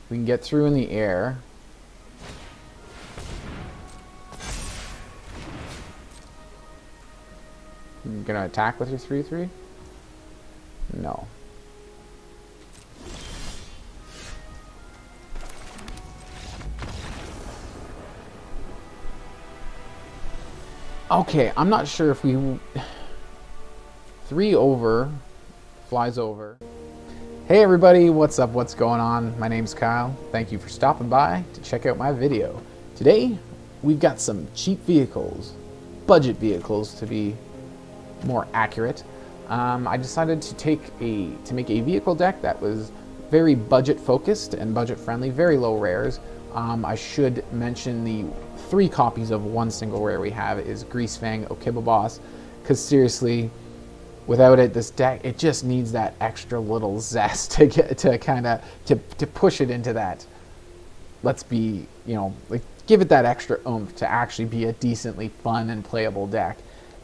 We can get through in the air. You're gonna attack with your 3/3? No. Okay, I'm not sure if we... 3 over, flies over. Hey everybody, what's up, what's going on? My name's Kyle. Thank you for stopping by to check out my video. Today, we've got some cheap vehicles, budget vehicles to be more accurate. I decided to make a vehicle deck that was very budget focused and budget friendly, very low rares. I should mention the 3 copies of one single rare we have is Greasefang, Okiba boss, because seriously, without it, this deck, it just needs that extra little zest to get to kind of to push it into that. Let's be, you know, like give it that extra oomph to actually be a decently fun and playable deck.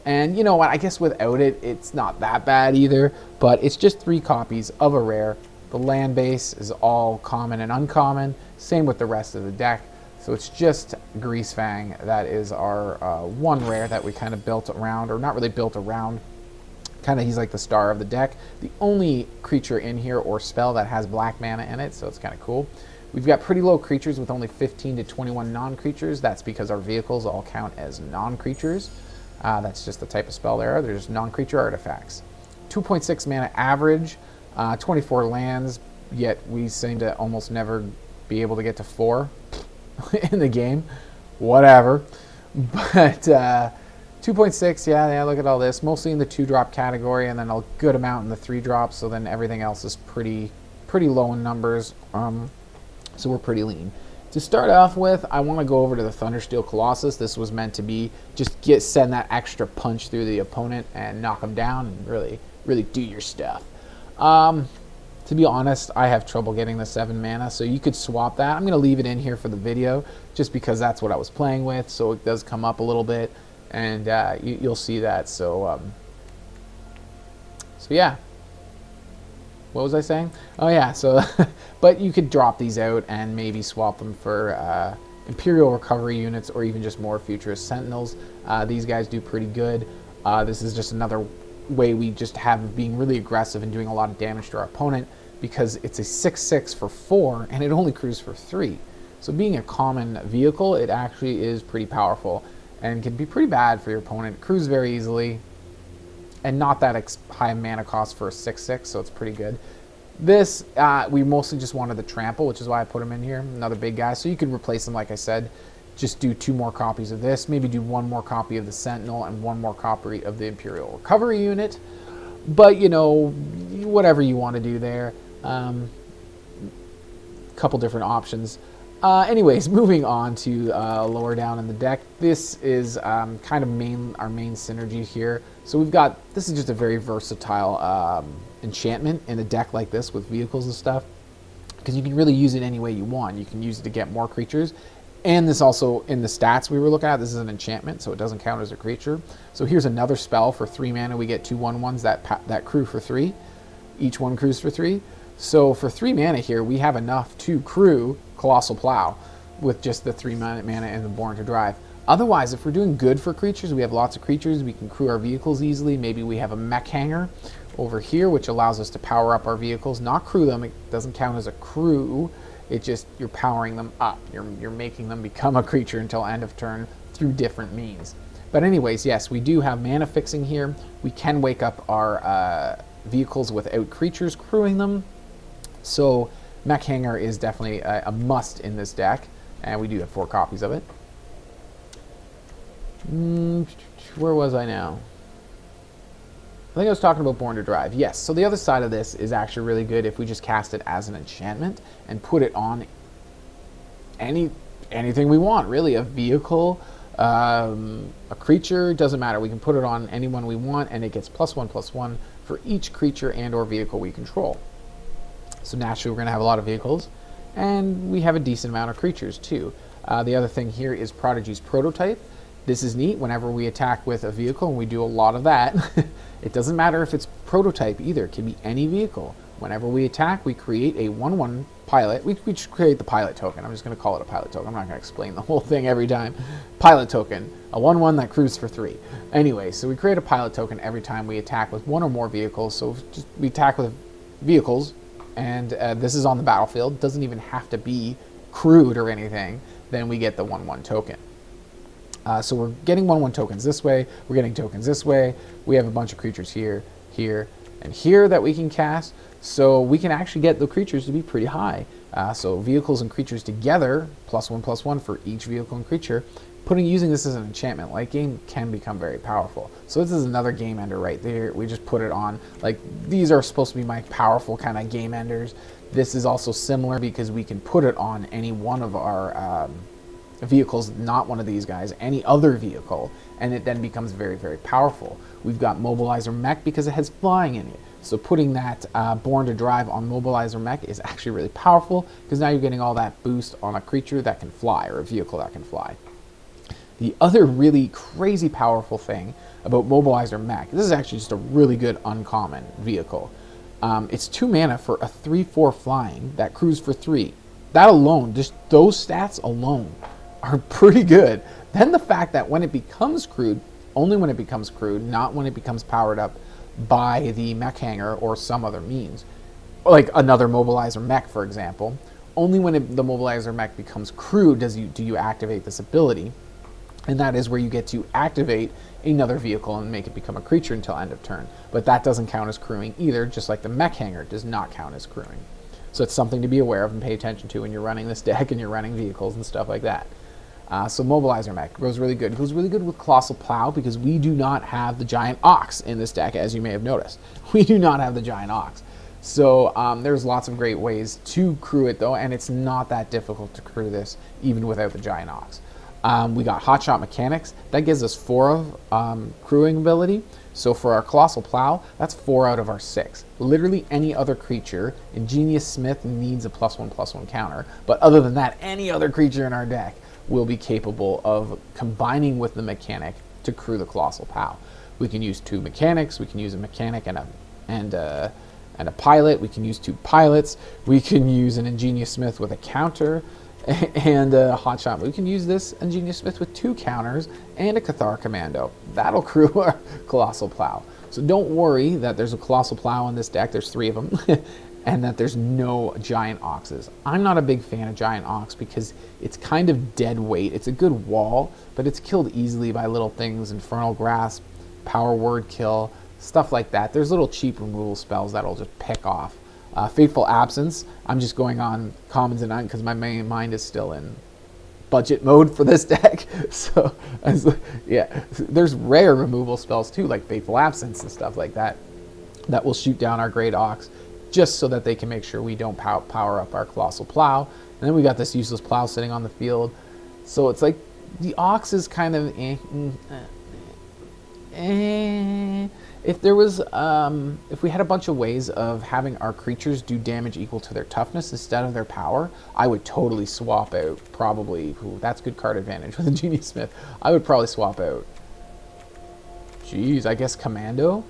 And you know what? I guess without it, it's not that bad either. But it's just 3 copies of a rare. The land base is all common and uncommon. Same with the rest of the deck. So it's just Greasefang that is our one rare that we kind of built around, or not really built around. Kind of, he's like the star of the deck. The only creature in here or spell that has black mana in it, so it's kind of cool. We've got pretty low creatures with only 15 to 21 non-creatures. That's because our vehicles all count as non-creatures. That's just the type of spell there. They're just non-creature artifacts. 2.6 mana average, 24 lands, yet we seem to almost never be able to get to 4 in the game. Whatever. But 2.6, yeah, look at all this. Mostly in the 2-drop category, and then a good amount in the 3-drops, so then everything else is pretty low in numbers. So we're pretty lean. To start off with, I want to go over to the Thundersteel Colossus. This was meant to be just send that extra punch through the opponent and knock them down and really do your stuff. To be honest, I have trouble getting the 7 mana, so you could swap that. I'm going to leave it in here for the video just because that's what I was playing with, so it does come up a little bit, and you'll see that. So yeah. What was I saying? Oh yeah, so but you could drop these out and maybe swap them for Imperial recovery units or even just more Futurist Sentinels. These guys do pretty good. This is just another way we just have being really aggressive and doing a lot of damage to our opponent because it's a 6/6 for 4 and it only crews for 3. So being a common vehicle, it actually is pretty powerful and can be pretty bad for your opponent. It crews very easily. And not that high mana cost for a 6/6, so it's pretty good. This, we mostly just wanted the trample, which is why I put him in here. Another big guy, so you could replace him, like I said. Just do 2 more copies of this, maybe do 1 more copy of the Sentinel and 1 more copy of the Imperial recovery unit. But, you know, whatever you want to do there. Couple different options. Anyways, moving on to lower down in the deck. This is kind of our main synergy here. So we've got, this is just a very versatile enchantment in a deck like this with vehicles and stuff. Because you can really use it any way you want. You can use it to get more creatures. And this also, in the stats we were looking at, this is an enchantment, so it doesn't count as a creature. So here's another spell for 3 mana. We get 2 1/1s that crew for 3. Each one crews for 3. So for 3 mana here, we have enough to crew Colossal Plow with just the 3 mana and the Born to Drive. Otherwise, if we're doing good for creatures, we have lots of creatures, we can crew our vehicles easily. Maybe we have a Mech Hangar over here, which allows us to power up our vehicles, not crew them. It doesn't count as a crew. It just, you're powering them up. You're making them become a creature until end of turn through different means. But anyways, yes, we do have mana fixing here. We can wake up our vehicles without creatures crewing them. So Mech Hangar is definitely a must in this deck, and we do have 4 copies of it. Where was I now? I think I was talking about Born to Drive. Yes, so the other side of this is actually really good if we just cast it as an enchantment and put it on anything we want, really. A vehicle, a creature, doesn't matter. We can put it on anyone we want, and it gets +1/+1 for each creature and or vehicle we control. So naturally, we're going to have a lot of vehicles, and we have a decent amount of creatures too. The other thing here is Prodigy's Prototype. This is neat. Whenever we attack with a vehicle, and we do a lot of that, it doesn't matter if it's Prototype either. It can be any vehicle. Whenever we attack, we create a 1/1 pilot. We just create the pilot token. I'm just going to call it a pilot token. I'm not going to explain the whole thing every time. Pilot token, a 1/1 that cruises for 3. Anyway, so we create a pilot token every time we attack with one or more vehicles. So we attack with vehicles, and this is on the battlefield. It doesn't even have to be crewed or anything. Then we get the 1/1 token. So we're getting 1/1 tokens this way. We're getting tokens this way. We have a bunch of creatures here, here, and here that we can cast. So we can actually get the creatures to be pretty high. So vehicles and creatures together, +1/+1 for each vehicle and creature. Using this as an enchantment late game can become very powerful. So this is another game ender right there. We just put it on. Like, these are supposed to be my powerful kind of game enders. This is also similar because we can put it on any one of our vehicles, not one of these guys, any other vehicle, and it then becomes very, very powerful. We've got Mobilizer Mech because it has flying in it. So putting that Born to Drive on Mobilizer Mech is actually really powerful because now you're getting all that boost on a creature that can fly or a vehicle that can fly. The other really crazy powerful thing about Mobilizer Mech, this is actually just a really good uncommon vehicle. It's 2 mana for a 3/4 flying that crews for 3. That alone, just those stats alone, are pretty good. Then the fact that when it becomes crewed, only when it becomes crewed, not when it becomes powered up by the Mech Hangar or some other means, like another Mobilizer Mech, for example, only when the Mobilizer Mech becomes crewed do you activate this ability, and that is where you get to activate another vehicle and make it become a creature until end of turn. But that doesn't count as crewing either, just like the Mech Hangar does not count as crewing. So it's something to be aware of and pay attention to when you're running this deck and you're running vehicles and stuff like that. So Mobilizer Mech goes really good. It goes really good with Colossal Plow because we do not have the Giant Ox in this deck, as you may have noticed. We do not have the Giant Ox. So there's lots of great ways to crew it, though, and it's not that difficult to crew this, even without the Giant Ox. We got Hotshot Mechanics. That gives us 4 of crewing ability. So for our Colossal Plow, that's 4 out of our 6. Literally any other creature, Ingenious Smith needs a +1/+1 counter. But other than that, any other creature in our deck will be capable of combining with the mechanic to crew the Colossal Plow. We can use 2 mechanics. We can use a mechanic and a pilot. We can use 2 pilots. We can use an Ingenious Smith with a counter and a Hotshot. We can use this Ingenious Smith with 2 counters and a Cathar Commando. That'll crew our Colossal Plow. So don't worry that there's a Colossal Plow in this deck. There's 3 of them. And that there's no Giant Oxes. I'm not a big fan of Giant Ox because it's kind of dead weight. It's a good wall, but it's killed easily by little things, Infernal Grasp, Power Word Kill, stuff like that. There's little cheap removal spells that'll just pick off. Fateful Absence, I'm just going on commons and because my main mind is still in budget mode for this deck. So, yeah, there's rare removal spells too, like Fateful Absence and stuff like that, that will shoot down our Great Ox, just so that they can make sure we don't power up our Colossal Plow. And then we got this useless Plow sitting on the field. So it's like the Ox is kind of If there was, if we had a bunch of ways of having our creatures do damage equal to their toughness instead of their power, I would totally swap out probably, that's good card advantage with Ingenious Smith. I would probably swap out, I guess Commando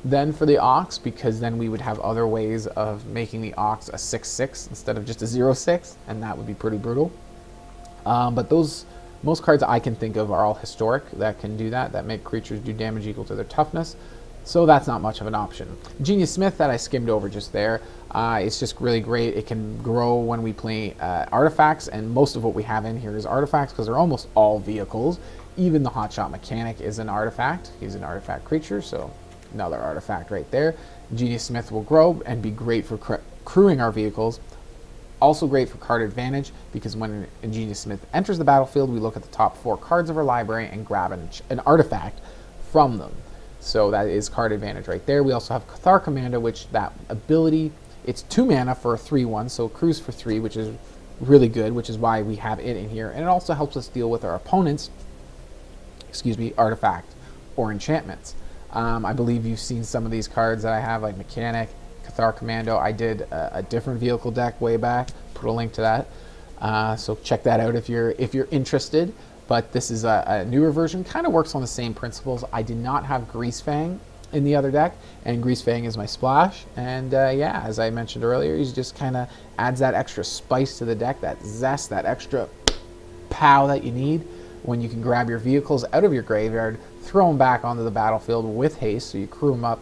then for the Ox, because then we would have other ways of making the Ox a 6/6 instead of just a 0/6, and that would be pretty brutal. But most cards I can think of are all historic that can do that make creatures do damage equal to their toughness. So that's not much of an option. Ingenious Smith that I skimmed over just there, it's just really great. It can grow when we play artifacts, and most of what we have in here is artifacts because they're almost all vehicles. Even the Hotshot Mechanic is an artifact. He's an artifact creature, so another artifact right there. Ingenious Smith will grow and be great for crewing our vehicles. Also great for card advantage because when Ingenious Smith enters the battlefield, we look at the top 4 cards of our library and grab an artifact from them. So that is card advantage right there. We also have Cathar Commando, which that ability, it's 2 mana for a 3/1, so it crews for 3, which is really good, which is why we have it in here. And it also helps us deal with our opponent's, artifact or enchantments. I believe you've seen some of these cards that I have, like Mechanic, Cathar Commando. I did a different vehicle deck way back. Put a link to that. So check that out if you're interested. But this is a newer version. Kind of works on the same principles. I did not have Greasefang in the other deck, and Greasefang is my splash. And yeah, as I mentioned earlier, he just kind of adds that extra spice to the deck, that zest, that extra pow that you need when you can grab your vehicles out of your graveyard, throw them back onto the battlefield with haste, so you crew them up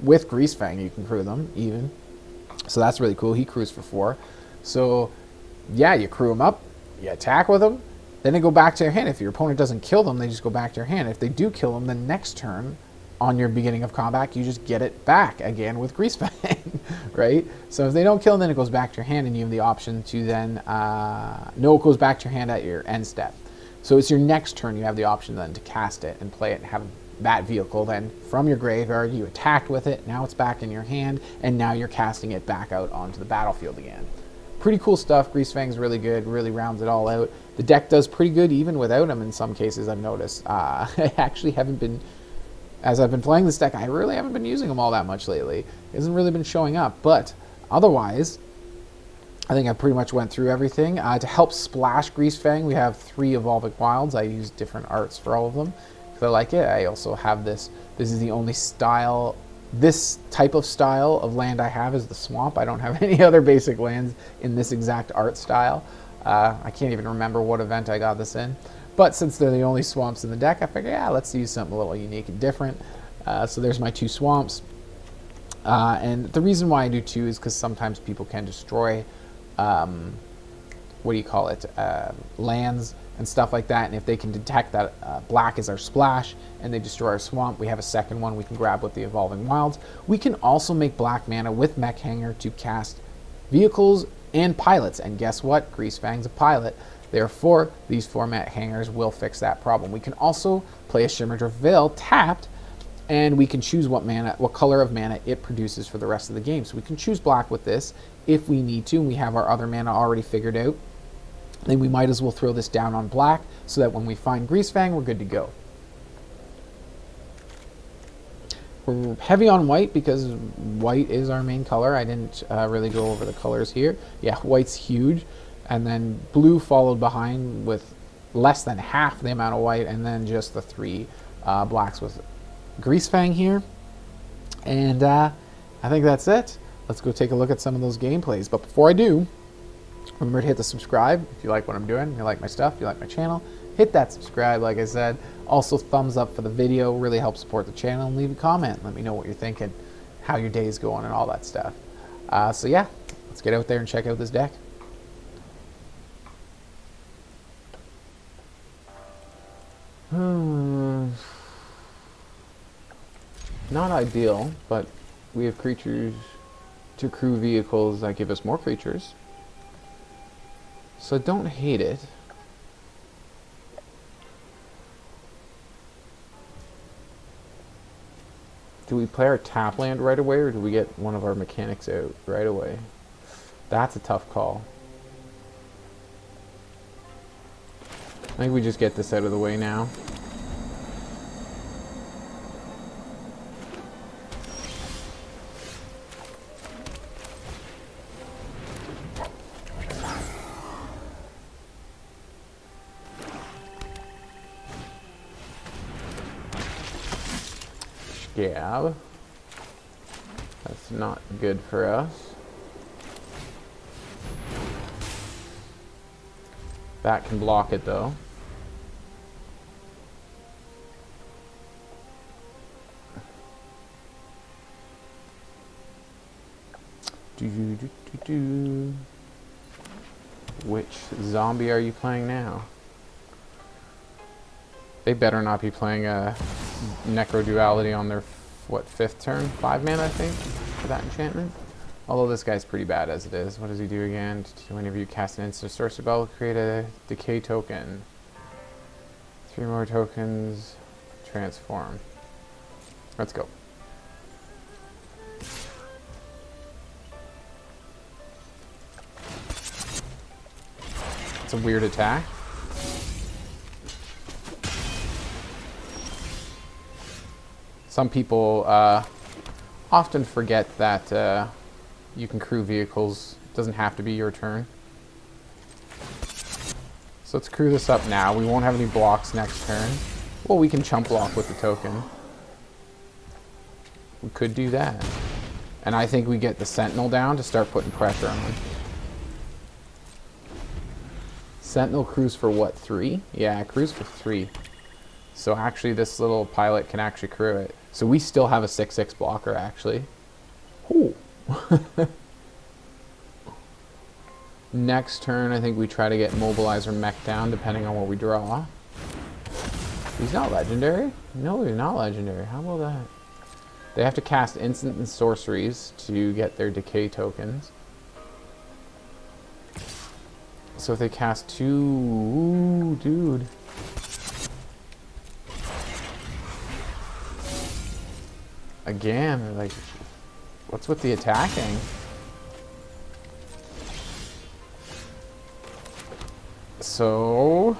with Greasefang, you can crew them even. So that's really cool. He crews for 4. So yeah, you crew them up, you attack with them, then they go back to your hand. If your opponent doesn't kill them, they just go back to your hand. If they do kill them, the next turn on your beginning of combat, you just get it back again with Greasefang, right? So if they don't kill them, then it goes back to your hand, and you have the option to then, no, it goes back to your hand at your end step. So it's your next turn, you have the option then to cast it and play it and have that vehicle then from your graveyard, you attacked with it, now it's back in your hand, and now you're casting it back out onto the battlefield again. Pretty cool stuff. Greasefang's really good, really rounds it all out. The deck does pretty good even without him in some cases, I've noticed. I actually haven't been, as I've been playing this deck, I really haven't been using him all that much lately. It hasn't really been showing up, but otherwise, I think I pretty much went through everything. To help splash Greasefang, we have 3 Evolving Wilds. I use different arts for all of them because I like it. I also have this. This is the only style, this type of style of land I have is the Swamp. I don't have any other basic lands in this exact art style. I can't even remember what event I got this in. But since they're the only swamps in the deck, I figured, yeah, let's use something a little unique and different. So there's my 2 swamps. And the reason why I do 2 is because sometimes people can destroy, what do you call it, lands and stuff like that. And if they can detect that black is our splash and they destroy our swamp, we have a second one we can grab with the Evolving Wilds. We can also make black mana with Mech Hangar to cast vehicles and pilots. And guess what? Greasefang's a pilot. Therefore, these 4 Mech Hangars will fix that problem. We can also play a Shimmerdrift Vale tapped, and we can choose what color of mana it produces for the rest of the game. So we can choose black with this if we need to, and we have our other mana already figured out. Then we might as well throw this down on black so that when we find Greasefang, we're good to go. We're heavy on white because white is our main color. I didn't really go over the colors here. Yeah, white's huge. And then blue followed behind with less than half the amount of white, and then just the 3 blacks with Greasefang here. And I think that's it. Let's go take a look at some of those gameplays. But before I do, remember to hit the subscribe if you like what I'm doing, if you like my stuff, if you like my channel. Hit that subscribe, like I said. Also, thumbs up for the video really helps support the channel, and leave a comment. Let me know what you're thinking, how your day is going, and all that stuff. So yeah, let's get out there and check out this deck. Not ideal, but we have creatures to crew vehicles that give us more creatures. So don't hate it. Do we play our tap land right away, or do we get one of our mechanics out right away? That's a tough call. I think we just get this out of the way now. Scab. That's not good for us. That can block it though. Which zombie are you playing now? They better not be playing a Necro Duality on their, what, 5th turn? 5 mana, I think, for that enchantment. Although this guy's pretty bad as it is. What does he do again? Whenever you cast an instant sorcery spell, create a decay token. 3 more tokens, transform. Let's go. It's a weird attack. Some people often forget that you can crew vehicles. It doesn't have to be your turn. So let's crew this up now. We won't have any blocks next turn. Well, we can chump block with the token. We could do that. And I think we get the Sentinel down to start putting pressure on them. Sentinel crews for what, 3? Yeah, crews for 3. So actually this little pilot can actually crew it. So we still have a 6/6 blocker actually. Ooh. Next turn I think we try to get Mobilizer Mech down depending on what we draw. He's not legendary? No, he's not legendary. How about that? They have to cast instant and sorceries to get their decay tokens. So if they cast 2... Ooh, dude. Again, like, what's with the attacking? So...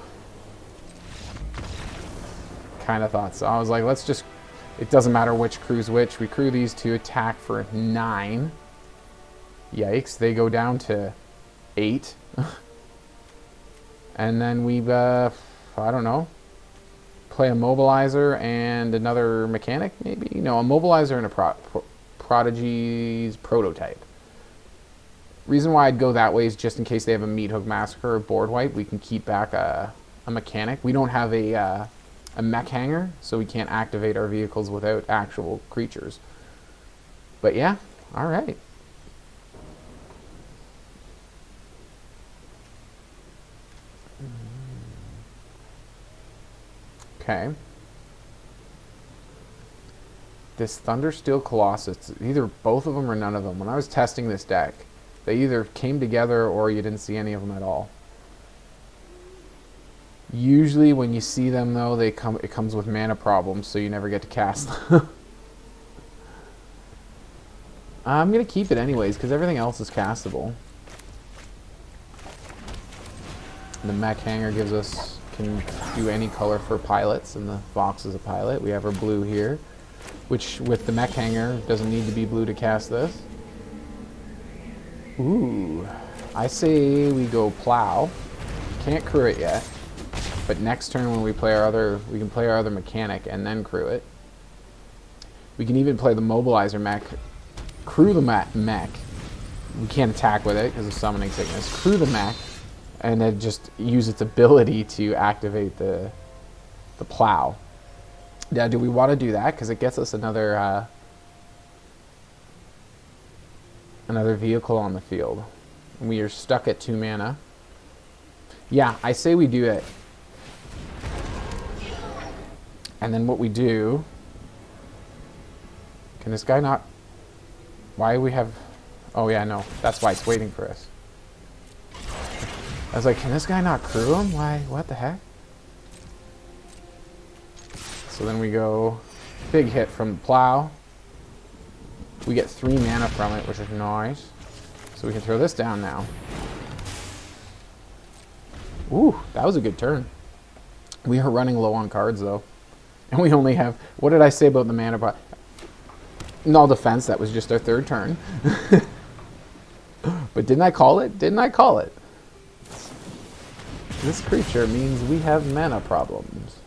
kind of thought so. I was like, let's just... It doesn't matter which crew's which. We crew these to attack for 9. Yikes, they go down to 8. And then we, I don't know, play a Mobilizer and another Mechanic, maybe? No, a Mobilizer and a Prodigy's prototype. Reason why I'd go that way is just in case they have a Meat Hook Massacre or board wipe, we can keep back a Mechanic. We don't have a Mech Hangar, so we can't activate our vehicles without actual creatures. But yeah, alright. Okay. This Thundersteel Colossus, either both of them or none of them. When I was testing this deck, they either came together or you didn't see any of them at all. Usually when you see them though, it comes with mana problems, so you never get to cast them. I'm going to keep it anyways, because everything else is castable. The Mech Hangar gives us, can do any color for pilots, and the Fox is a pilot. We have our blue here, which with the Mech Hangar doesn't need to be blue to cast this. Ooh, I say we go Plow. Can't crew it yet, but next turn when we play our other, we can play our other Mechanic and then crew it. We can even play the Mobilizer Mech, crew the Mech. We can't attack with it because of Summoning Sickness. Crew the Mech, and then just use its ability to activate the Plow. Now, do we want to do that? Because it gets us another vehicle on the field. And we are stuck at 2 mana. Yeah, I say we do it. And then what we do... Can this guy not... Why we have... Oh yeah, no. That's why it's waiting for us. I was like, can this guy not crew him? Why? What the heck? So then we go big hit from the Plow. We get 3 mana from it, which is nice. So we can throw this down now. Ooh, that was a good turn. We are running low on cards though. And we only have, what did I say about the mana pot? No defense, that was just our 3rd turn. But didn't I call it? Didn't I call it? This creature means we have mana problems.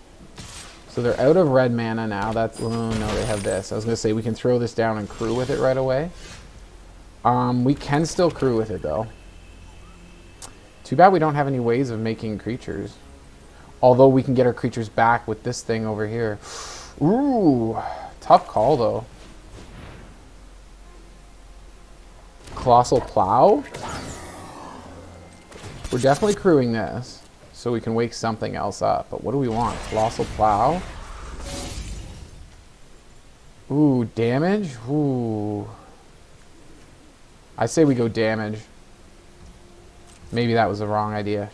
So they're out of red mana now. That's, oh no, they have this. I was going to say we can throw this down and crew with it right away. We can still crew with it though. Too bad we don't have any ways of making creatures. Although we can get our creatures back with this thing over here. Ooh, tough call though. Colossal Plow? We're definitely crewing this, so we can wake something else up. But what do we want? Colossal Plow? Ooh, damage? Ooh. I say we go damage. Maybe that was the wrong idea.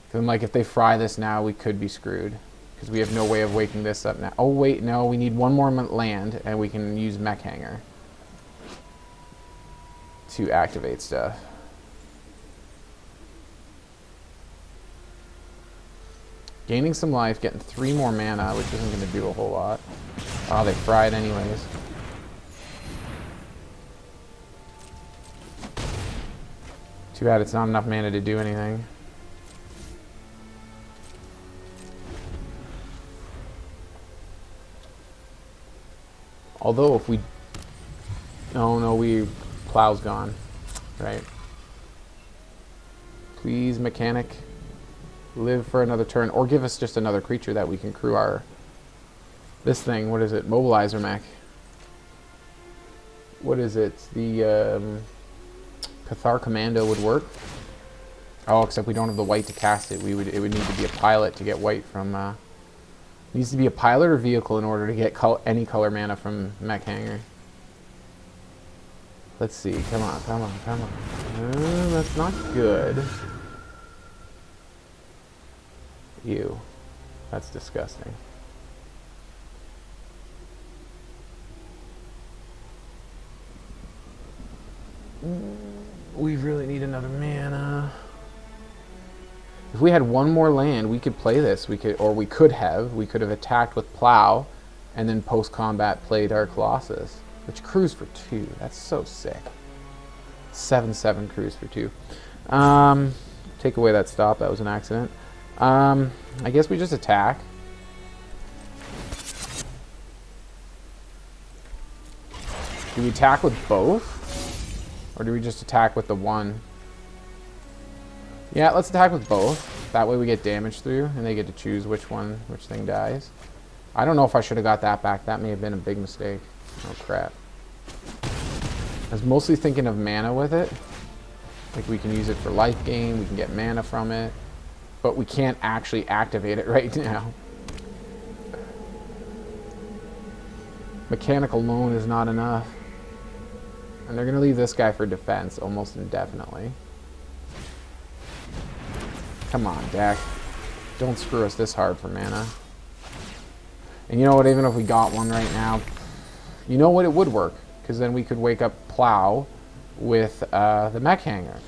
Because like if they fry this now, we could be screwed. Because we have no way of waking this up now. Oh wait, no, we need 1 more land and we can use Mech Hangar to activate stuff. Gaining some life, getting 3 more mana, which isn't going to do a whole lot. Oh, they fried anyways. Too bad it's not enough mana to do anything. Although if we... Oh no, Plow's gone. Right. Please, Mechanic. Live for another turn. Or give us just another creature that we can crew our... This thing, what is it? Mobilizer Mech. What is it? The Cathar Commando would work. Oh, except we don't have the white to cast it. It would need to be a pilot to get white from... needs to be a pilot or vehicle in order to get any color mana from Mech Hangar. Let's see. Come on, come on, come on. That's not good. Ew. That's disgusting. We really need another mana. If we had one more land, we could play this. We could have attacked with Plow, and then post-combat played our Colossus, which crews for 2. That's so sick. 7/7 crews for 2. Take away that stop. That was an accident. I guess we just attack. Do we attack with both? Or do we just attack with the one? Yeah, let's attack with both. That way we get damage through, and they get to choose which thing dies. I don't know if I should have got that back. That may have been a big mistake. Oh, crap. I was mostly thinking of mana with it. Like, we can use it for life gain, we can get mana from it. But we can't actually activate it right now. Mechanic alone is not enough. And they're going to leave this guy for defense almost indefinitely. Come on, deck. Don't screw us this hard for mana. And you know what, even if we got one right now, you know what, it would work. Because then we could wake up Plow with the Mech Hangar.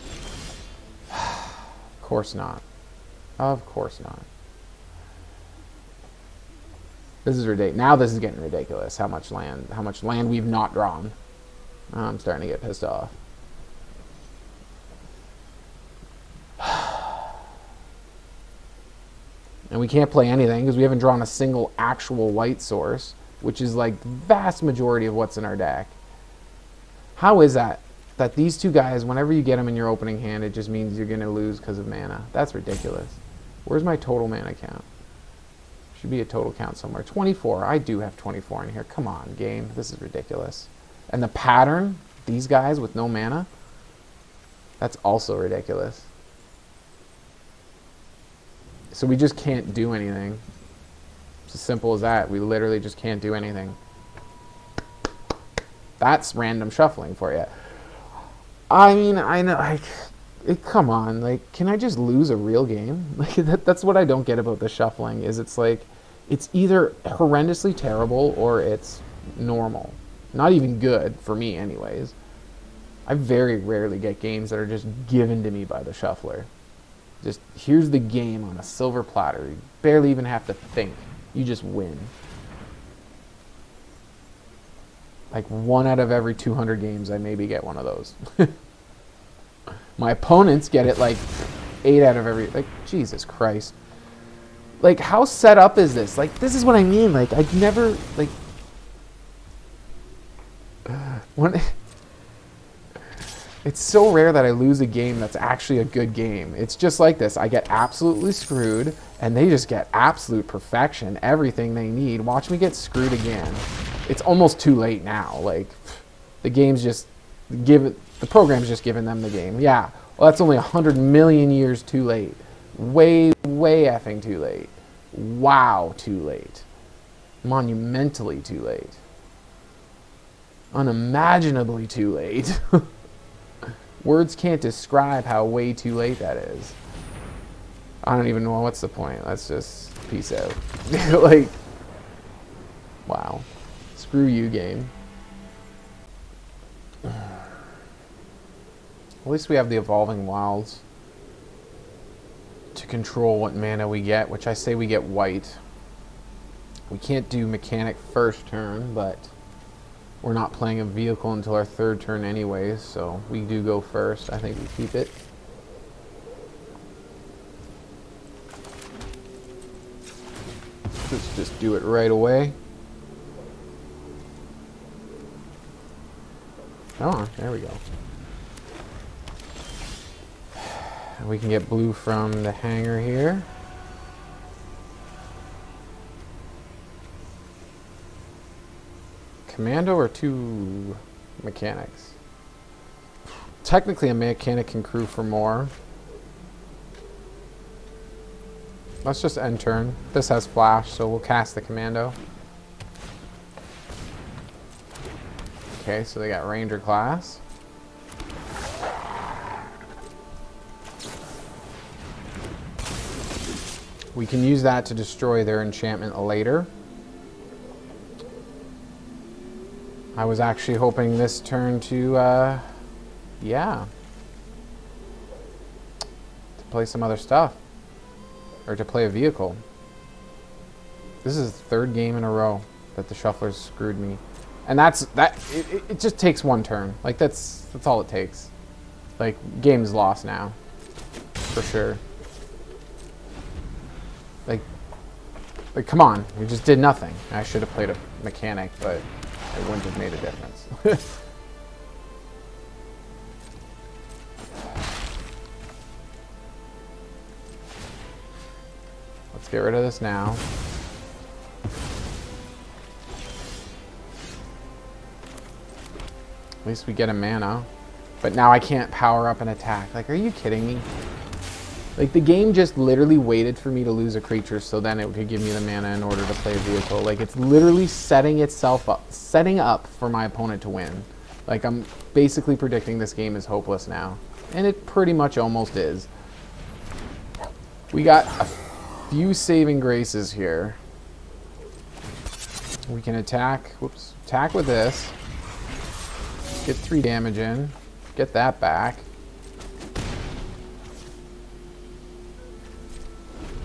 Of course not. Of course not. This is ridiculous. Now this is getting ridiculous. How much land we've not drawn. I'm starting to get pissed off. And we can't play anything because we haven't drawn a single actual white source, which is like the vast majority of what's in our deck. How is that? That these two guys, whenever you get them in your opening hand, it just means you're going to lose because of mana. That's ridiculous. Where's my total mana count? Should be a total count somewhere. 24. I do have 24 in here. Come on, game. This is ridiculous. And the pattern, these guys with no mana, that's also ridiculous. So we just can't do anything. It's as simple as that. We literally just can't do anything. That's random shuffling for you. I mean, I know, come on, like, can I just lose a real game? Like, that's what I don't get about the shuffling, is it's like, it's either horrendously terrible or it's normal. Not even good, for me anyways. I very rarely get games that are just given to me by the shuffler. Just, here's the game on a silver platter. You barely even have to think. You just win. Like 1 out of every 200 games, I maybe get one of those. My opponents get it like 8 out of every... Like, Jesus Christ. Like, how set up is this? Like, this is what I mean. Like, I've never... Like... When... It's so rare that I lose a game that's actually a good game. It's just like this. I get absolutely screwed, and they just get absolute perfection, everything they need. Watch me get screwed again. It's almost too late now. Like, the game's just given... The program's just giving them the game. Yeah, well, that's only 100 million years too late. Way, way effing too late. Wow, too late. Monumentally too late. Unimaginably too late. Words can't describe how way too late that is. I don't even know what's the point. Let's just peace out. Like, wow. Screw you, game. At least we have the Evolving Wilds to control what mana we get, which I say we get white. We can't do Mechanic first turn, but we're not playing a vehicle until our 3rd turn anyways, so we do go first. I think we keep it. Let's just do it right away. Oh, there we go. We can get blue from the hangar here. Commando or 2 mechanics? Technically a mechanic can crew for more. Let's just end turn. This has flash, so we'll cast the commando. Okay, so they got ranger class. We can use that to destroy their enchantment later. I was actually hoping this turn to, yeah, to play some other stuff. Or to play a vehicle. This is the 3rd game in a row that the shufflers screwed me. And it just takes 1 turn. Like, that's all it takes. Like, game's lost now. For sure. Like, come on, we just did nothing. I should have played a mechanic, but it wouldn't have made a difference. Let's get rid of this now. At least we get a mana. But now I can't power up an attack. Like, are you kidding me? Like, the game just literally waited for me to lose a creature so then it could give me the mana in order to play a vehicle. Like, it's literally setting up for my opponent to win. Like, I'm basically predicting this game is hopeless now. And it pretty much almost is. We got a few saving graces here. We can attack, whoops, attack with this. Get 3 damage in. Get that back.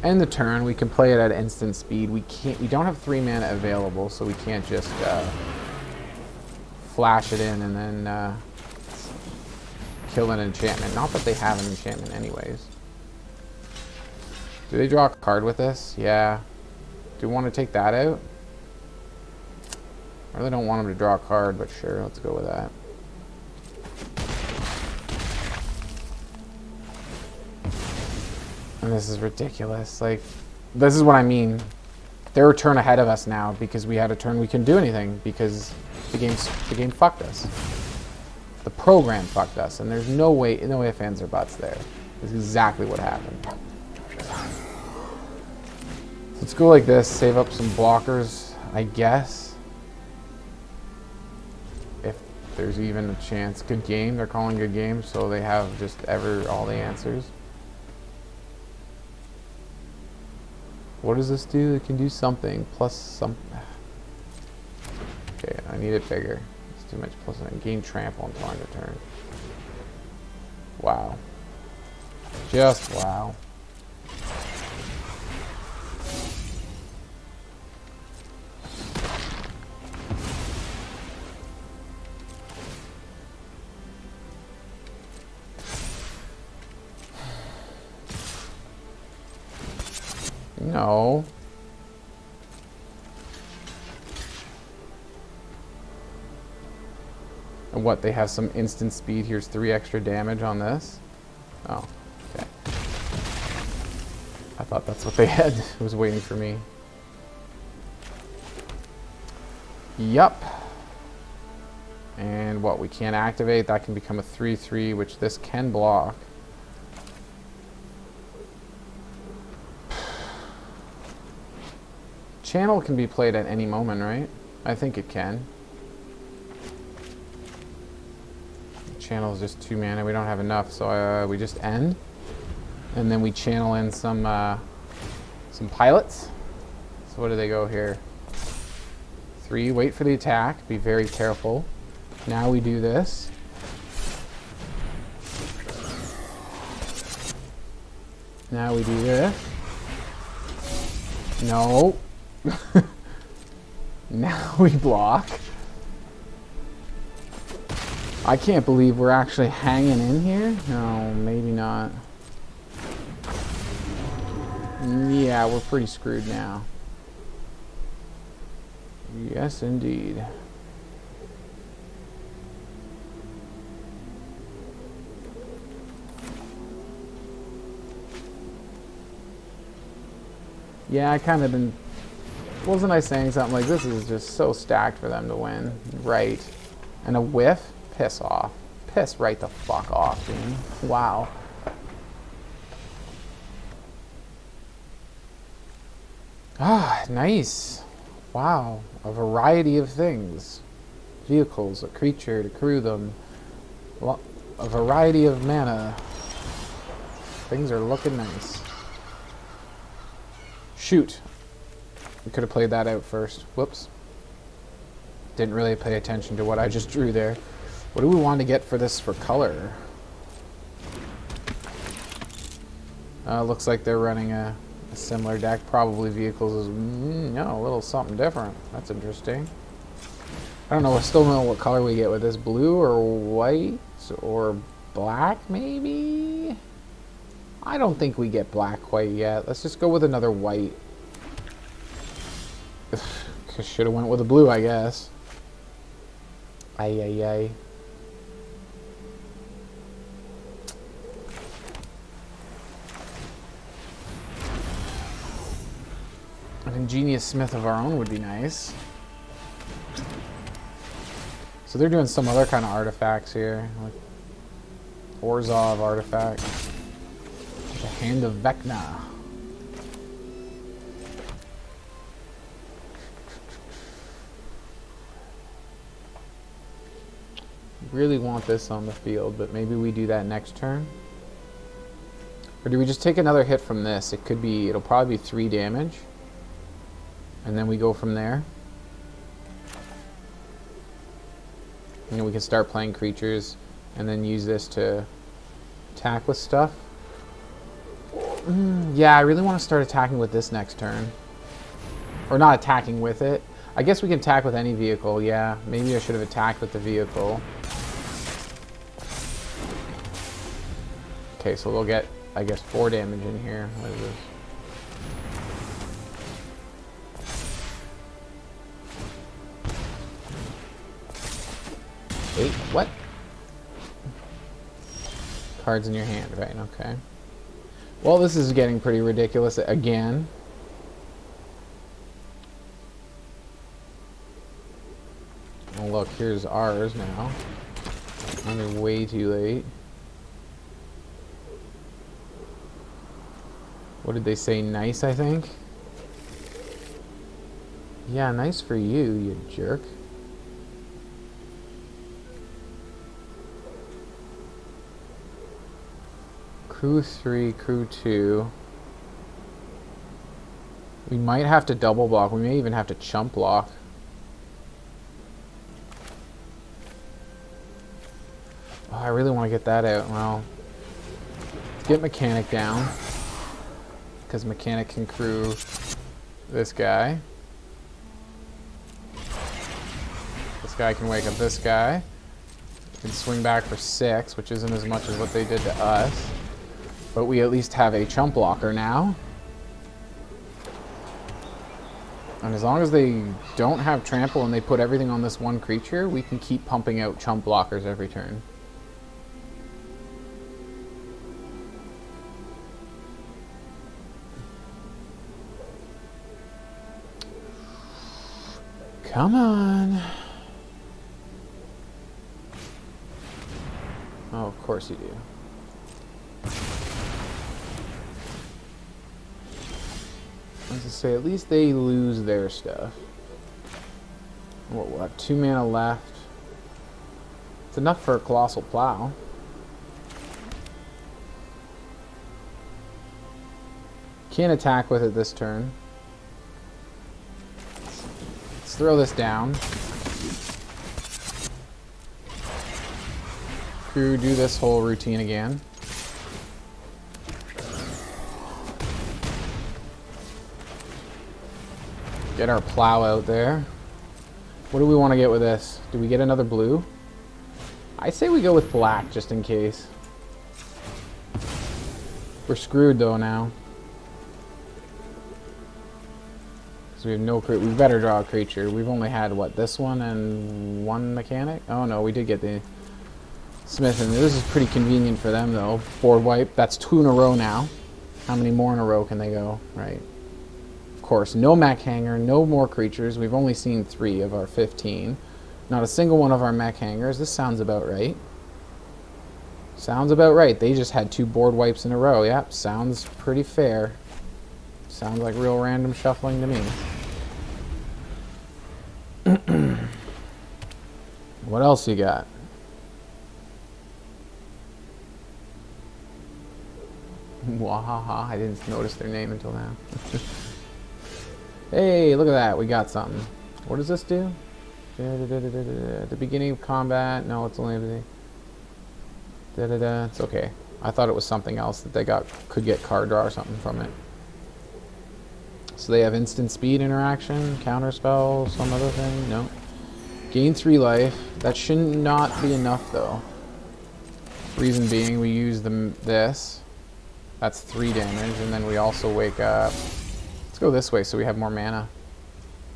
End the turn. We can play it at instant speed. We don't have 3 mana available, so we can't just flash it in and then kill an enchantment. Not that they have an enchantment anyways. Do they draw a card with this? Yeah. Do we want to take that out? I really don't want them to draw a card, but sure, let's go with that. And this is ridiculous. Like, this is what I mean. They're a turn ahead of us now because we had a turn we couldn't do anything because the game fucked us. The program fucked us, and there's no way, no ifs, ands, or buts there. This is exactly what happened. Let's go like this, save up some blockers, I guess. If there's even a chance. Good game, they're calling good game, so they have just all the answers. What does this do? It can do something, plus some... Okay, I need it bigger. It's too much, plus I gain trample on target turn. Wow. Just wow. No. And what, they have some instant speed. Here's 3 extra damage on this. Oh, okay. I thought that's what they had. It was waiting for me. Yup. And what, we can't activate. That can become a 3/3, which this can block. Channel can be played at any moment, right? I think it can. Channel is just 2 mana. We don't have enough, so we just end. And then we channel in some pilots. So what do they go here? 3, wait for the attack. Be very careful. Now we do this. Now we do this. No. Now we block. I can't believe we're actually hanging in here. No, maybe not. Yeah, we're pretty screwed now. Yes, indeed. Yeah, I kind of been... Wasn't I saying something like, this is just so stacked for them to win? Right. And a whiff? Piss off. Piss right the fuck off, dude. Wow. Ah, nice. Wow. A variety of things. Vehicles, a creature to crew them. A variety of mana. Things are looking nice. Shoot. We could have played that out first. Whoops. Didn't really pay attention to what I just drew there. What do we want to get for this for color? Looks like they're running a similar deck. Probably vehicles is no, a little something different. That's interesting. I don't know. I still don't know what color we get with this. Blue or white or black maybe? I don't think we get black quite yet. Let's just go with another white. Should have went with a blue, I guess. Ay, ay, ay. An Ingenious Smith of our own would be nice. So they're doing some other kind of artifacts here. Like Orzhov artifact. The Hand of Vecna. Really want this on the field, but maybe we do that next turn. Or do we just take another hit from this? It could be, it'll probably be 3 damage. And then we go from there. And then we can start playing creatures and then use this to attack with stuff. Yeah, I really want to start attacking with this next turn. Or not attacking with it. I guess we can attack with any vehicle, yeah. Maybe I should have attacked with the vehicle. Okay, so we'll get, I guess, 4 damage in here. What is this? Wait, what? Cards in your hand, right, okay. Well, this is getting pretty ridiculous again. Oh, look, here's ours now. I'm way too late. What did they say? Nice, I think? Yeah, nice for you, you jerk. Crew 3, crew 2. We might have to double block. We may even have to chump block. Oh, I really want to get that out. Well, let's get Mechanic down. Because Mechanic can crew this guy. This guy can wake up this guy. Can swing back for 6, which isn't as much as what they did to us. But we at least have a chump blocker now. And as long as they don't have trample and they put everything on this one creature, we can keep pumping out chump blockers every turn. Come on. Oh, of course you do. As I say, at least they lose their stuff. What, 2 mana left. It's enough for a Colossal Plow. Can't attack with it this turn. Let's throw this down. Do this whole routine again. Get our plow out there. What do we want to get with this? Do we get another blue? I say we go with black just in case. We're screwed though now. Because we have no creature. We better draw a creature. We've only had what, this one and 1 mechanic? Oh no, we did get the Smith, and this is pretty convenient for them though. Board wipe. That's 2 in a row now. How many more in a row can they go? Right. course, no Mech Hangar, no more creatures. We've only seen 3 of our 15. Not a single one of our Mech Hangars. This sounds about right. Sounds about right. They just had 2 board wipes in a row. Yep, sounds pretty fair. Sounds like real random shuffling to me. What else you got? Wahaha, I didn't notice their name until now. Hey, look at that. We got something. What does this do? At the beginning of combat. No, it's only it's okay. I thought it was something else that they could get card draw or something from it. So they have instant speed interaction, counter spell, some other thing. No. Gain 3 life. That should not be enough though. Reason being, we use this. That's 3 damage, and then we also wake up. Let's go this way so we have more mana.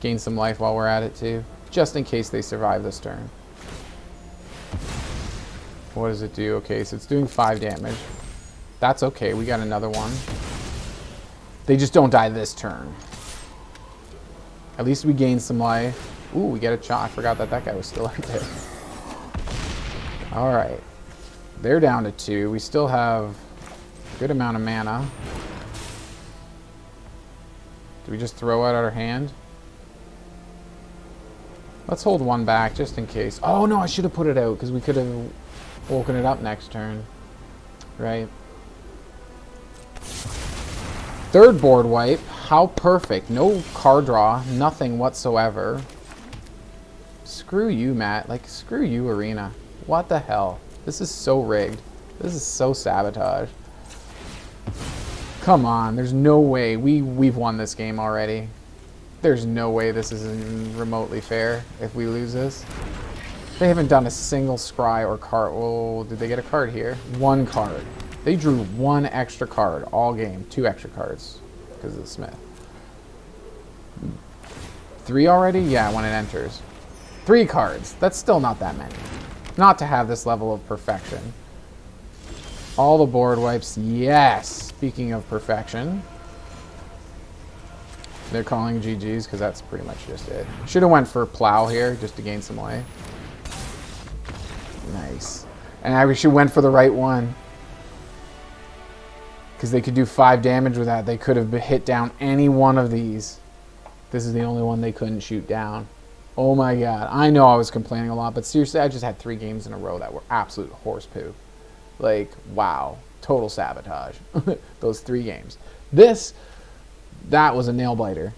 Gain some life while we're at it too, just in case they survive this turn. What does it do? Okay, so it's doing 5 damage. That's okay, we got another one. They just don't die this turn. At least we gain some life. Ooh, we get a shot. I forgot that guy was still out there. Alright. They're down to 2. We still have a good amount of mana. Do we just throw it out our hand? Let's hold 1 back just in case. Oh no, I should have put it out because we could have woken it up next turn. Right. 3rd board wipe. How perfect. No card draw. Nothing whatsoever. Screw you, Matt. Like, screw you, Arena. What the hell? This is so rigged. This is so sabotage. Come on. There's no way. We've won this game already. There's no way this is remotely fair if we lose this. They haven't done a single scry or card. Oh, did they get a card here? 1 card. They drew 1 extra card all game. 2 extra cards because of the Smith. 3 already? Yeah, when it enters. 3 cards. That's still not that many. Not to have this level of perfection. All the board wipes. Yes. Speaking of perfection. They're calling GG's because that's pretty much just it. Should have went for Plow here just to gain some life. Nice. And I wish you went for the right one. Because they could do 5 damage with that. They could have hit down any one of these. This is the only one they couldn't shoot down. Oh my god. I know I was complaining a lot, but seriously, I just had 3 games in a row that were absolute horse poo. Like, wow. Total sabotage. Those 3 games. That was a nail biter.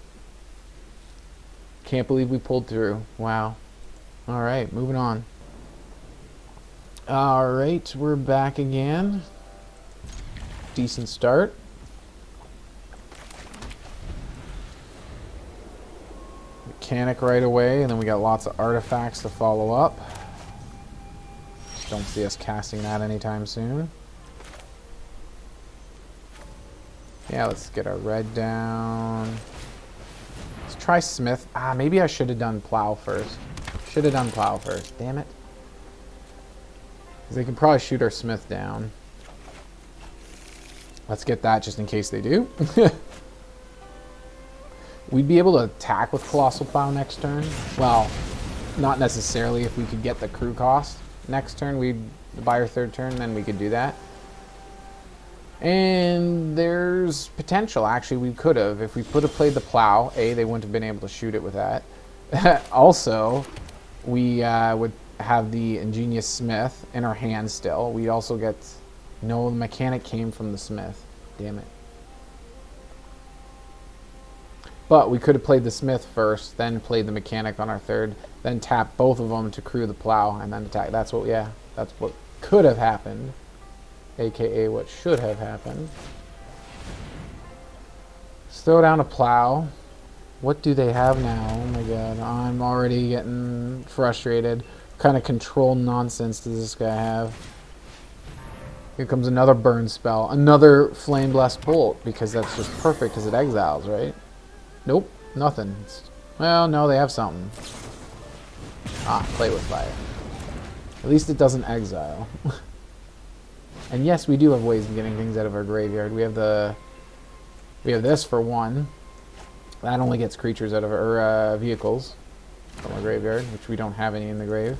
Can't believe we pulled through. Wow. Alright, moving on. Alright, we're back again. Decent start. Mechanic right away, and then we got lots of artifacts to follow up. Just don't see us casting that anytime soon. Yeah, let's get our red down. Let's try Smith. Maybe I should have done Plow first. Should have done Plow first. Damn it. Because they can probably shoot our Smith down. Let's get that just in case they do. We'd be able to attack with Colossal Plow next turn. Well, not necessarily. If we could get the crew cost next turn, we'd buy our 3rd turn, then we could do that. And there's potential. Actually, we could have. If we played the Plow, they wouldn't have been able to shoot it with that. Also, we would have the Ingenious Smith in our hand still. We'd also get... No, the Mechanic came from the Smith. Damn it. But we could have played the Smith first, then played the Mechanic on our 3rd, then tap both of them to crew the Plow, and then attack. That's what could have happened. AKA what should have happened. Let's throw down a Plow. What do they have now? Oh my god, I'm already getting frustrated. What kind of control nonsense does this guy have? Here comes another burn spell. Another Flame Blessed Bolt, because that's just perfect because it exiles, right? Nope, nothing. Well, no, they have something. Play with fire. At least it doesn't exile. And yes, we do have ways of getting things out of our graveyard. We have this for 1. That only gets creatures out of or vehicles from a graveyard, which we don't have any in the grave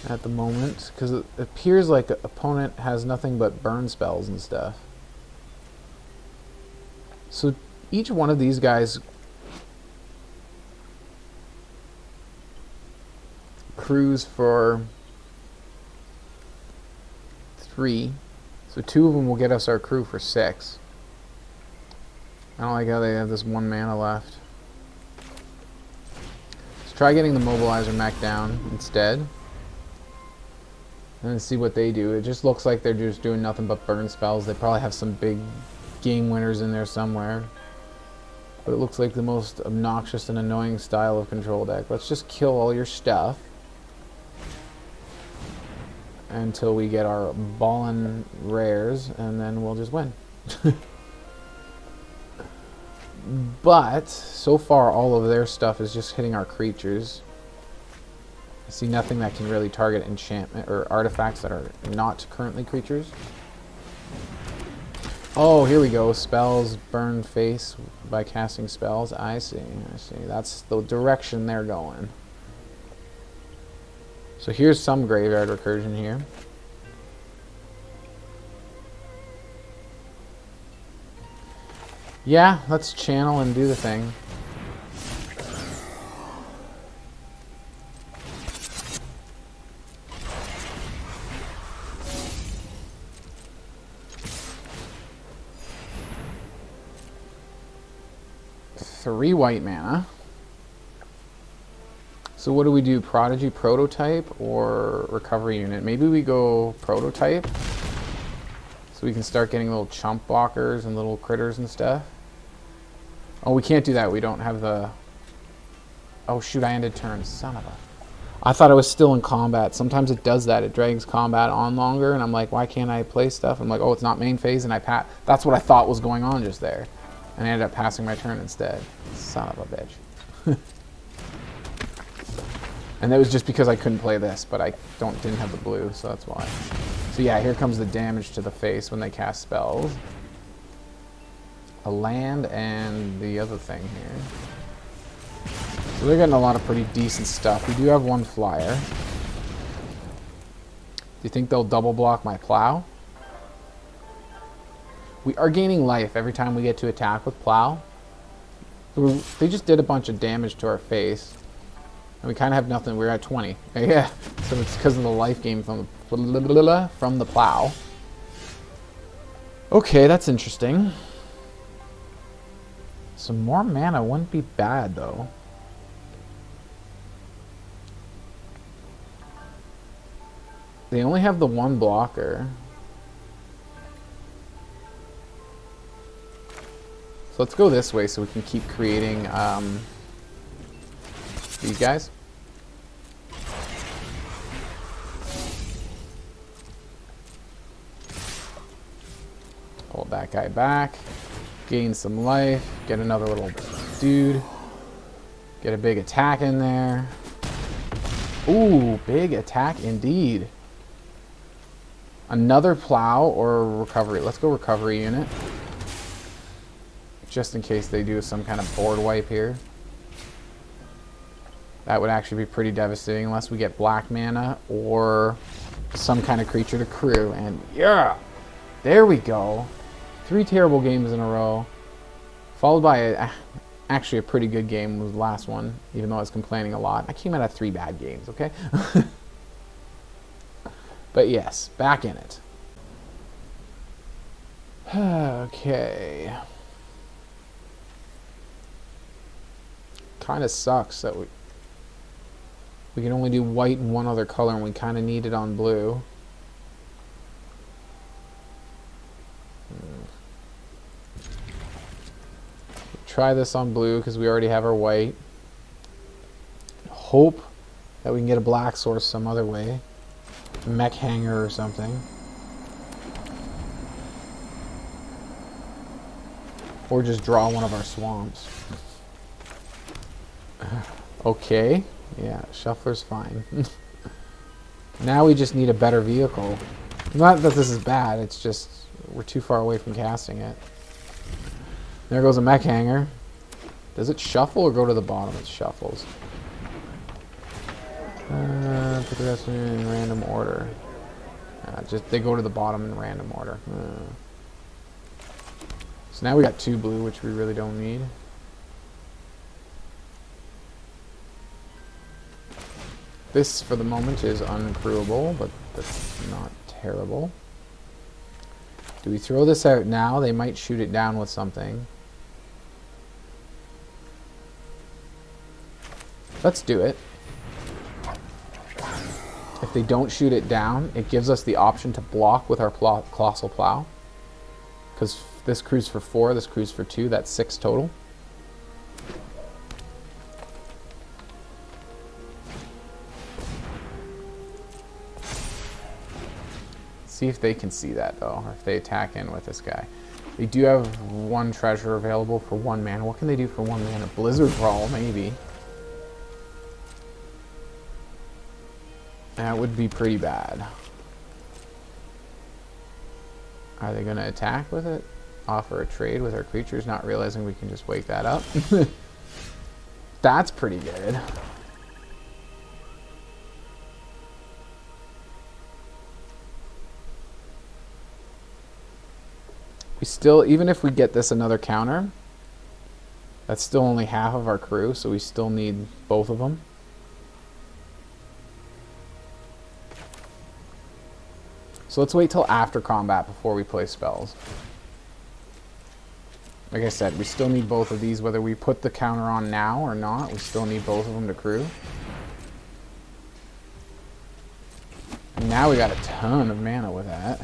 at the moment, because it appears like the opponent has nothing but burn spells and stuff. So each one of these guys crews for 3, so 2 of them will get us our crew for 6. I don't like how they have this 1 mana left. Let's try getting the Mobilizer Mech down instead. And then see what they do. It just looks like they're just doing nothing but burn spells. They probably have some big game winners in there somewhere. But it looks like the most obnoxious and annoying style of control deck. Let's just kill all your stuff until we get our ballin' rares, and then we'll just win. But so far all of their stuff is just hitting our creatures. I see nothing that can really target enchantment or artifacts that are not currently creatures. Oh, here we go. Spells burn face by casting spells. I see. That's the direction they're going. So here's some graveyard recursion here. Yeah, let's channel and do the thing. Three white mana. So what do we do? Prodigy prototype or recovery unit? Maybe we go prototype so we can start getting little chump blockers and little critters and stuff. Oh, we can't do that. We don't have the... Oh shoot, I ended turn. Son of a... I thought I was still in combat. Sometimes it does that. It drags combat on longer and I'm like, why can't I play stuff? I'm like, oh, it's not main phase, and that's what I thought was going on just there. And I ended up passing my turn instead. Son of a bitch. And that was just because I couldn't play this, but I didn't have the blue, so that's why. So yeah, here comes the damage to the face when they cast spells. A land and the other thing here. So they're getting a lot of pretty decent stuff. We do have 1 flyer. Do you think they'll double block my plow? We are gaining life every time we get to attack with plow. They just did a bunch of damage to our face. And we kind of have nothing. We're at 20. Yeah, so it's because of the life gain from the plow. Okay, that's interesting. Some more mana wouldn't be bad, though. They only have the 1 blocker. So let's go this way so we can keep creating these guys. Hold that guy back. Gain some life. Get another little dude. Get a big attack in there. Ooh, big attack indeed. Another plow or recovery. Let's go recovery unit. Just in case they do some kind of board wipe here. That would actually be pretty devastating unless we get black mana or some kind of creature to crew. And yeah, there we go. 3 terrible games in a row. Followed by actually a pretty good game was the last one, even though I was complaining a lot. I came out of 3 bad games, okay? But yes, back in it. Okay. Kind of sucks that we can only do white and 1 other color, and we kind of need it on blue. Try this on blue because we already have our white. Hope that we can get a black source some other way. Mech Hangar or something. Or just draw one of our swamps. Okay. Yeah, shuffler's fine. Now we just need a better vehicle. Not that this is bad, it's just we're too far away from casting it. There goes a Mech Hangar. Does it shuffle or go to the bottom? It shuffles. Put the rest in random order. Just they go to the bottom in random order. So now we got 2 blue, which we really don't need. This, for the moment, is uncrewable, but that's not terrible. Do we throw this out now? They might shoot it down with something. Let's do it. If they don't shoot it down, it gives us the option to block with our Colossal Plow. Because this crew's for 4, this crew's for 2, that's 6 total. See if they can see that though, or if they attack in with this guy. They do have 1 treasure available for 1 mana. What can they do for 1 mana? Blizzard Brawl, maybe. That would be pretty bad. Are they going to attack with it? Offer a trade with our creatures, not realizing we can just wake that up. That's pretty good. We still, even if we get this another counter, that's still only half of our crew, so we still need both of them. So let's wait till after combat before we play spells. Like I said, we still need both of these, whether we put the counter on now or not, we still need both of them to crew. And now we got a ton of mana with that.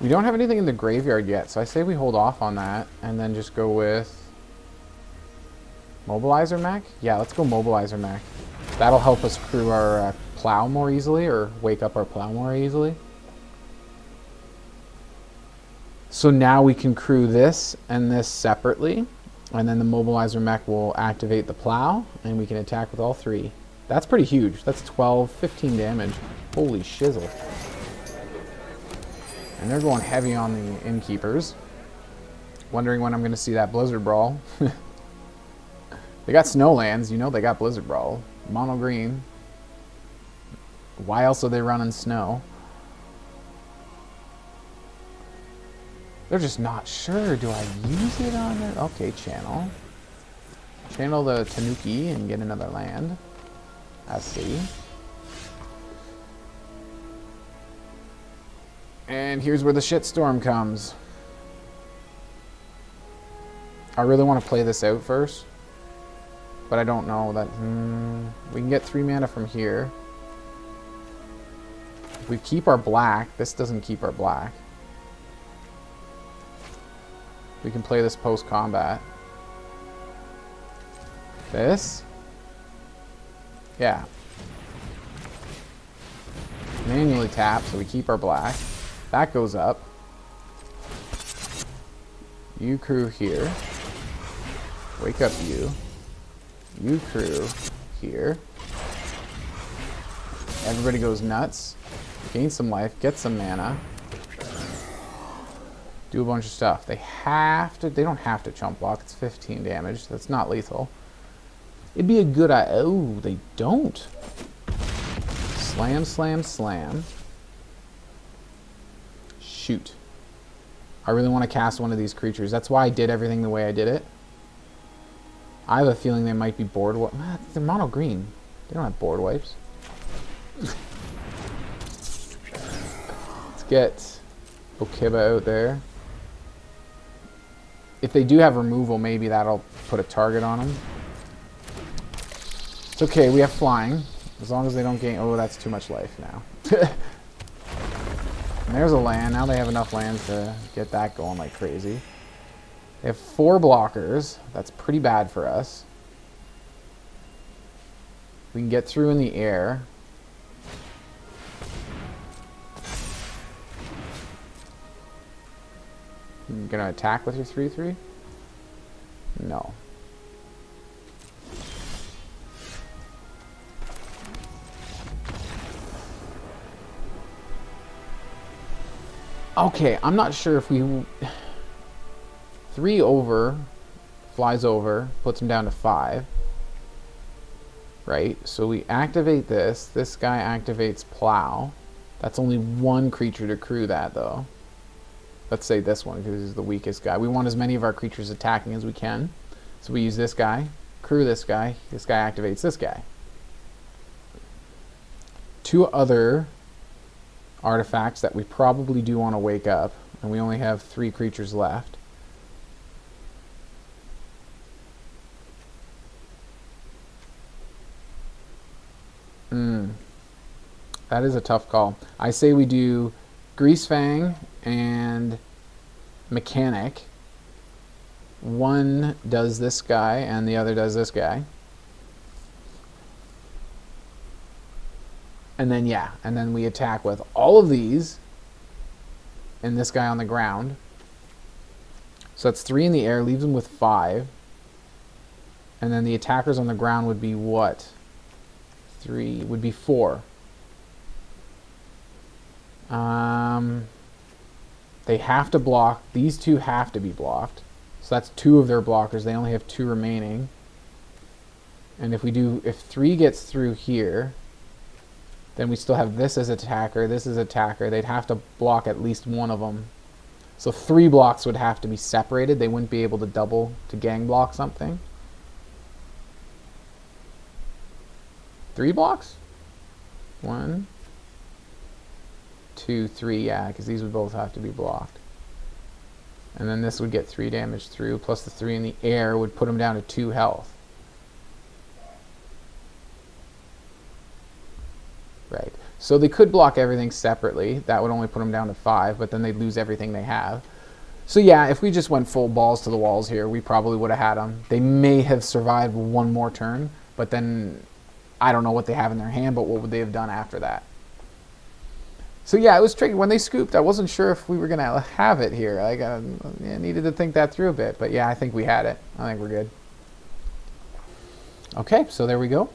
We don't have anything in the graveyard yet, so I say we hold off on that and then just go with Mobilizer Mech? Yeah, let's go Mobilizer Mech. That'll help us crew our plow more easily, or wake up our plow more easily. So now we can crew this and this separately, and then the Mobilizer Mech will activate the plow, and we can attack with all 3. That's pretty huge. That's 12, 15 damage. Holy shizzle. And they're going heavy on the innkeepers. Wondering when I'm going to see that Blizzard Brawl. They got Snowlands, you know they got Blizzard Brawl. Mono green. Why else are they running snow? They're just not sure. Do I use it on it? Okay, channel. Channel the Tanuki and get another land. I see. And here's where the shitstorm comes. I really want to play this out first, but I don't know that... we can get 3 mana from here. If we keep our black, this doesn't keep our black. We can play this post-combat. This? Yeah. Manually tap, so we keep our black. That goes up. You crew here. Wake up you. You crew here. Everybody goes nuts. Gain some life, get some mana. Do a bunch of stuff. They have to, they don't have to chump block. It's 15 damage. That's not lethal. It'd be a good idea. Oh, they don't. Slam, slam, slam. Shoot. I really want to cast one of these creatures. That's why I did everything the way I did it. I have a feeling they might be board wipes. They're mono green. They don't have board wipes. Let's get Okiba out there. If they do have removal, maybe that'll put a target on them. It's okay, we have flying. As long as they don't gain... Oh, that's too much life now. And there's a land. Now they have enough lands to get that going like crazy. They have 4 blockers. That's pretty bad for us. We can get through in the air. You're gonna attack with your 3/3? No. Okay, I'm not sure if we... 3 over, flies over, puts him down to 5. Right, so we activate this. This guy activates Plow. That's only one creature to crew that, though. Let's say this one, because he's the weakest guy. We want as many of our creatures attacking as we can. So we use this guy, crew this guy activates this guy. 2 other artifacts that we probably do want to wake up, and we only have 3 creatures left. That is a tough call. I say we do Greasefang and Mechanic. One does this guy and the other does this guy. And then, yeah, and then we attack with all of these and this guy on the ground. So that's 3 in the air, leaves him with 5. And then the attackers on the ground would be what? 3 would be 4. They have to block. These 2 have to be blocked. So that's 2 of their blockers. They only have 2 remaining. And if 3 gets through here, then we still have this as attacker, this as attacker. They'd have to block at least one of them. So 3 blocks would have to be separated. They wouldn't be able to double to gang block something. 3 blocks? 1, 2, 3, yeah, because these would both have to be blocked. And then this would get 3 damage through, plus the 3 in the air would put them down to 2 health. Right. So they could block everything separately. That would only put them down to 5, but then they'd lose everything they have. So yeah, if we just went full balls to the walls here, we probably would have had them. They may have survived one more turn, but then I don't know what they have in their hand, but what would they have done after that? So yeah, it was tricky. When they scooped, I wasn't sure if we were going to have it here. Like, I needed to think that through a bit. But yeah, I think we had it. I think we're good. Okay, so there we go.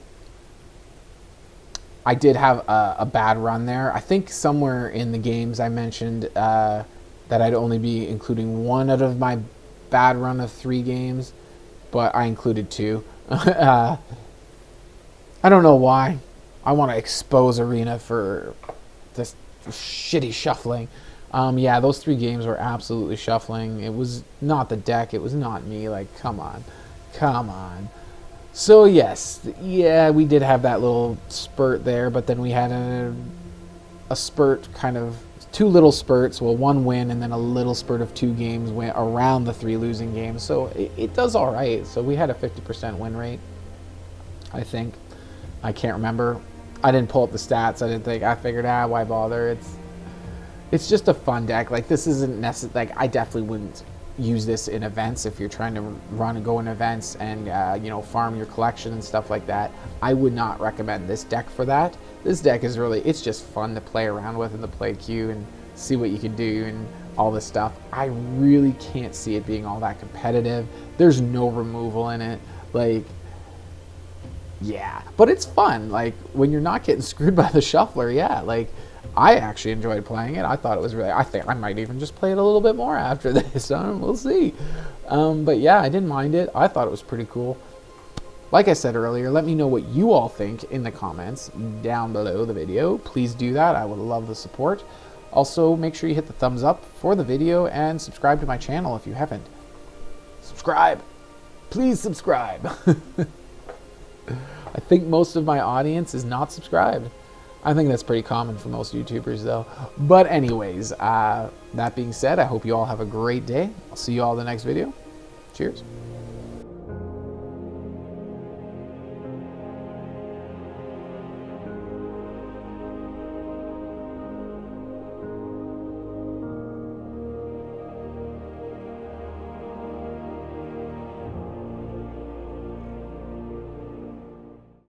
I did have a bad run there. I think somewhere in the games I mentioned that I'd only be including 1 out of my bad run of 3 games, but I included 2. I don't know why. I want to expose Arena for this shitty shuffling. Yeah, those 3 games were absolutely shuffling. It was not the deck. It was not me. Like, come on. Come on. So, yes. Yeah, we did have that little spurt there, but then we had a spurt, kind of 2 little spurts. Well, 1 win and then a little spurt of 2 games went around the 3 losing games. So, it does all right. So, we had a 50% win rate, I think. I can't remember. I didn't pull up the stats. I didn't think. I figured, why bother? It's just a fun deck. Like, this isn't necessary. Like, I definitely wouldn't use this in events if you're trying to run and go in events and you know, farm your collection and stuff like that. I would not recommend this deck for that. This deck is really, it's just fun to play around with in the play queue and see what you can do and all this stuff. I really can't see it being all that competitive. There's no removal in it. Like, yeah, but it's fun. Like, when you're not getting screwed by the shuffler, yeah, like, I actually enjoyed playing it. I thought it was really, I think I might even just play it a little bit more after this. We'll see. But yeah, I didn't mind it. I thought it was pretty cool. Like I said earlier, let me know what you all think in the comments down below the video. Please do that. I would love the support. Also, make sure you hit the thumbs up for the video and subscribe to my channel if you haven't. Subscribe. Please subscribe. I think most of my audience is not subscribed. I think that's pretty common for most YouTubers, though. But anyways, that being said, I hope you all have a great day. I'll see you all in the next video. Cheers.